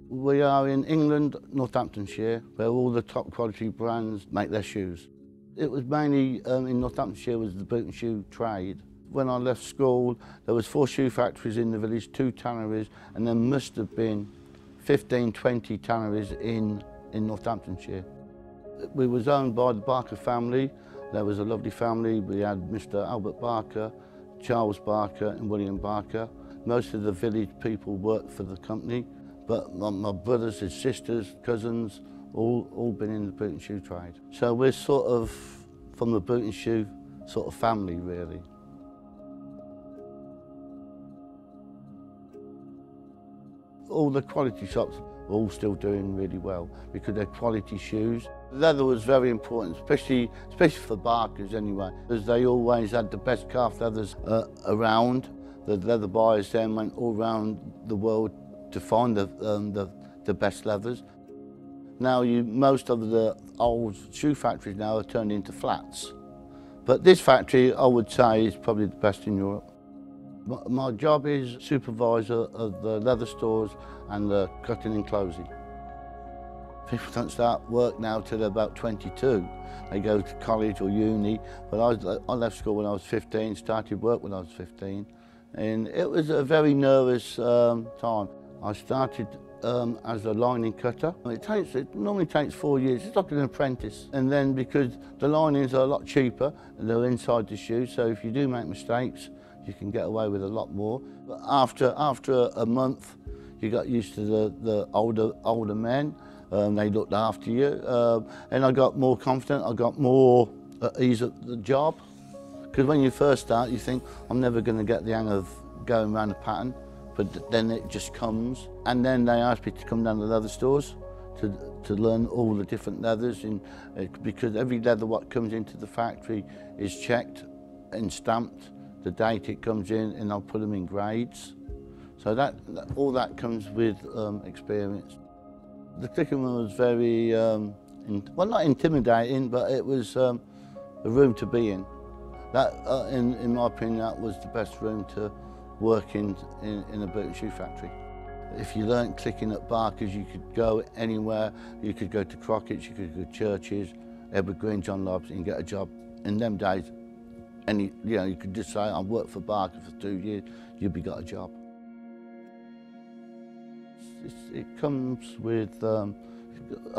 We are in England, Northamptonshire, where all the top quality brands make their shoes. It was mainly in Northamptonshire was the boot and shoe trade. When I left school, there was 4 shoe factories in the village, 2 tanneries, and there must have been 15, 20 tanneries in Northamptonshire. We was owned by the Barker family. There was a lovely family. We had Mr. Albert Barker, Charles Barker and William Barker. Most of the village people worked for the company, but my brothers and sisters, cousins, all been in the boot and shoe trade. So we're sort of from the boot and shoe sort of family, really. All the quality shops are all still doing really well because they're quality shoes. Leather was very important, especially for Barkers anyway, because they always had the best calf leathers around. The leather buyers then went all around the world to find the best leathers. Now most of the old shoe factories now are turned into flats. But this factory, I would say, is probably the best in Europe. My job is supervisor of the leather stores and the cutting and closing. People don't start work now till they're about 22. They go to college or uni, but I left school when I was 15, started work when I was 15, and it was a very nervous time. I started as a lining cutter. It normally takes 4 years, it's like an apprentice. And then because the linings are a lot cheaper, they're inside the shoe, so if you do make mistakes, you can get away with a lot more. But after a month, you got used to the older men. They looked after you, and I got more confident. I got more at ease at the job. Because when you first start, you think, I'm never going to get the hang of going around a pattern, but then it just comes. And then they asked me to come down to leather stores to learn all the different leathers, because every leather what comes into the factory is checked and stamped the date it comes in, and I'll put them in grades. So all that comes with experience. The clicking room was very, well, not intimidating, but it was a room to be in. That, in my opinion, that was the best room to work in a boot and shoe factory. If you learnt clicking at Barker's, you could go anywhere. You could go to Crockett's, you could go to Church's, Edward Green, John Lobbs, and get a job. In them days, you could just say, I worked for Barker for 2 years, you'd got a job. It comes with a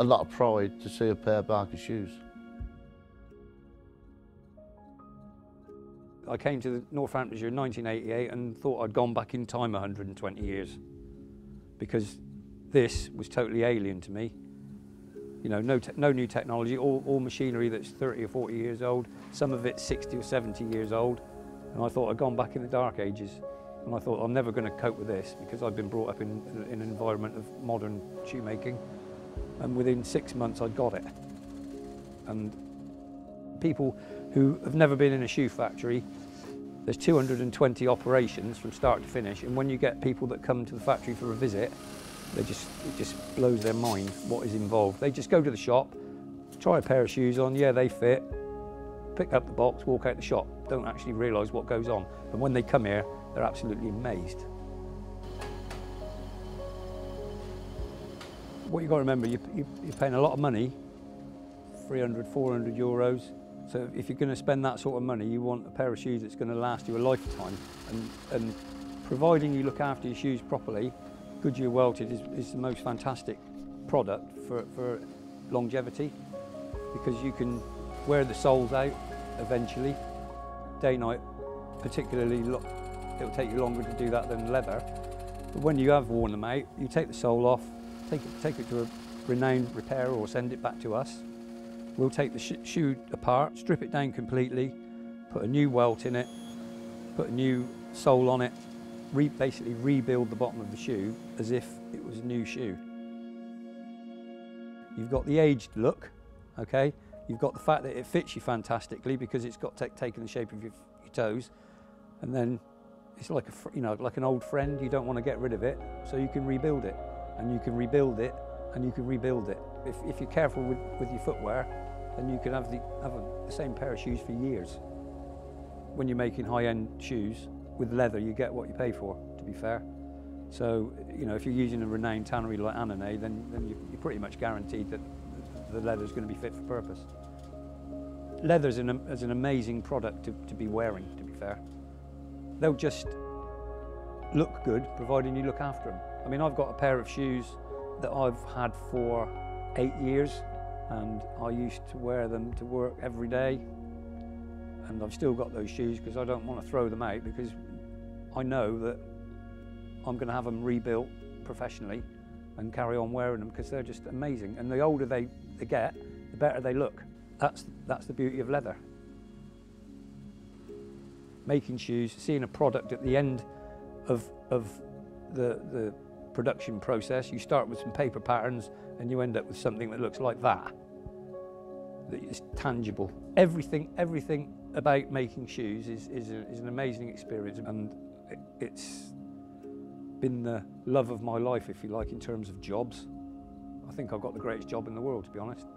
lot of pride to see a pair of Barker shoes. I came to Northamptonshire in 1988 and thought I'd gone back in time 120 years because this was totally alien to me. You know, no new technology, all machinery that's 30 or 40 years old, some of it 60 or 70 years old, and I thought I'd gone back in the dark ages. And I thought I'm never going to cope with this because I'd been brought up in an environment of modern shoemaking, and within 6 months I'd got it. And people who have never been in a shoe factory, there's 220 operations from start to finish, and when you get people that come to the factory for a visit, it just blows their mind what is involved. They just go to the shop, try a pair of shoes on, yeah, they fit, pick up the box, walk out the shop, don't actually realise what goes on. And when they come here, they're absolutely amazed. What you've got to remember, you're paying a lot of money, 300, 400 euros. So if you're going to spend that sort of money, you want a pair of shoes that's going to last you a lifetime. And providing you look after your shoes properly, Goodyear welted is the most fantastic product for longevity, because you can wear the soles out eventually. Dainite particularly, it'll take you longer to do that than leather. But when you have worn them out, you take the sole off, take it to a renowned repairer or send it back to us. We'll take the shoe apart, strip it down completely, put a new welt in it, put a new sole on it, basically rebuild the bottom of the shoe as if it was a new shoe. You've got the aged look, okay? You've got the fact that it fits you fantastically because it's got taken the shape of your toes, and then it's like like an old friend. You don't want to get rid of it, so you can rebuild it, and you can rebuild it, and you can rebuild it. If you're careful with your footwear, then you can have the same pair of shoes for years. When you're making high-end shoes with leather, you get what you pay for, to be fair. So, you know, if you're using a renowned tannery like Tannerie, then you're pretty much guaranteed that the leather's going to be fit for purpose. Leather is an amazing product to be wearing, to be fair. They'll just look good, providing you look after them. I mean, I've got a pair of shoes that I've had for 8 years, and I used to wear them to work every day. And I've still got those shoes because I don't want to throw them out, because I know that I'm going to have them rebuilt professionally and carry on wearing them, because they're just amazing. And the older they get, the better they look. That's the beauty of leather. Making shoes, seeing a product at the end of the production process. You start with some paper patterns and you end up with something that looks like that is tangible. Everything about making shoes is an amazing experience, and it's been the love of my life, if you like, in terms of jobs. I think I've got the greatest job in the world, to be honest.